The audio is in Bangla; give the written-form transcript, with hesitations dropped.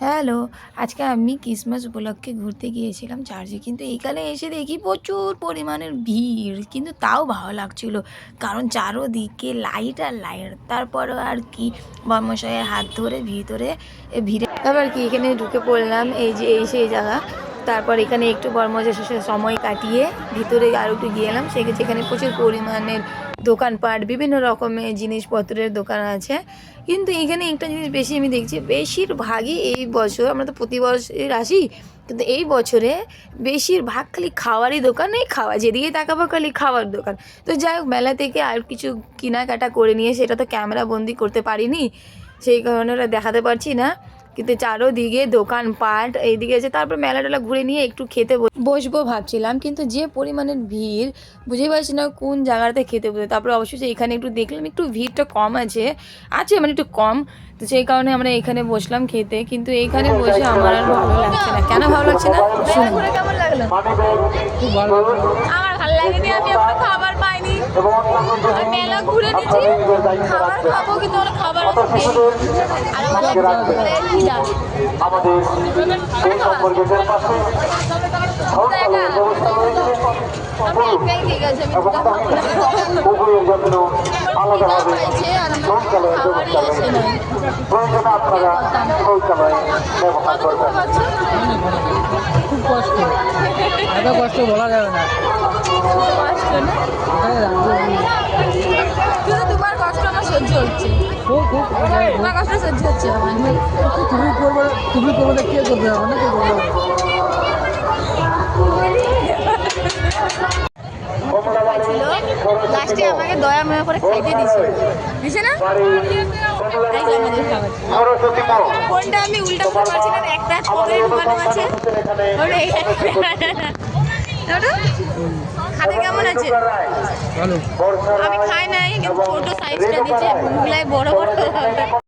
হ্যালো, আজকে আমি ক্রিসমাস উপলক্ষে ঘুরতে গিয়েছিলাম চার্চে। কিন্তু এখানে এসে দেখি প্রচুর পরিমাণের ভিড়। কিন্তু তাও ভালো লাগছিল। কারণ চারোদিকে লাইট আর লাইট। তারপরেও আর কি বর্মশাইয়ের হাত ধরে ভিতরে ভিড়ে তারপর কি এখানে ঢুকে পড়লাম। এই যে এই সেই জায়গা। তারপর এখানে একটু বর্মশাইয়ের সাথে সময় কাটিয়ে ভিতরে আরও একটু গেলাম। যেখানে প্রচুর পরিমাণের দোকানপাট, বিভিন্ন রকমের জিনিসপত্রের দোকান আছে। কিন্তু এখানে একটা জিনিস বেশি আমি দেখছি, বেশিরভাগই এই বছর, আমরা তো প্রতি বছর আসি, কিন্তু এই বছরে বেশিরভাগ খালি খাওয়ারই দোকানে, খাওয়া যেদিকে তাকাবো খালি খাওয়ার দোকান। তো যাই হোক, মেলা থেকে আর কিছু কেনাকাটা করে নিয়ে সেটা তো ক্যামেরা বন্দি করতে পারিনি, সেই কারণে ওরা দেখাতে পারছি না। কিন্তু চারোদিকে দোকানপাট এইদিকে আছে। তারপর মেলা টেলা ঘুরে নিয়ে একটু খেতে বসবো ভাবছিলাম, কিন্তু যে পরিমাণের ভিড় বুঝতে পারছি না কোন জায়গাতে খেতে বসে। তারপরে অবশ্যই এখানে একটু দেখলাম একটু ভিড়টা কম আছে মানে একটু কম। তো সেই কারণে আমরা এখানে বসলাম খেতে। কিন্তু এইখানে বসে আমার আর ভালো লাগছে না। কেন ভালো লাগছে না শুনুন। কেমন লাগলো? খুব ভালো। আমার ভালো লাগেনি, আমি এখনো খাবার পাইনি। আমি মেলা ঘুরে নিচ্ছি, খাবার খাবো কিন্তু আমরা খাবার আর খুব কষ্ট, এত কষ্ট বলা যাবে না। কিন্তু তোমার কষ্ট আমার সহ্য হচ্ছে, তোমার কষ্ট সহ্য হচ্ছে আমার। তুমি করবে কে করবে, অনেক করবে। লাস্টে আমাকে দয়া ময়া করে খাইতে দিছে না? কোনটা আমি উল্টা করতে পারছি না, একটা পকেটে ঢুকানো আছে। খাতে কেমন আছে? ভালো। আমি খাই নাই, কিন্তু ছোট সাইজটা দিচ্ছে, মুগলাই বড় বড়।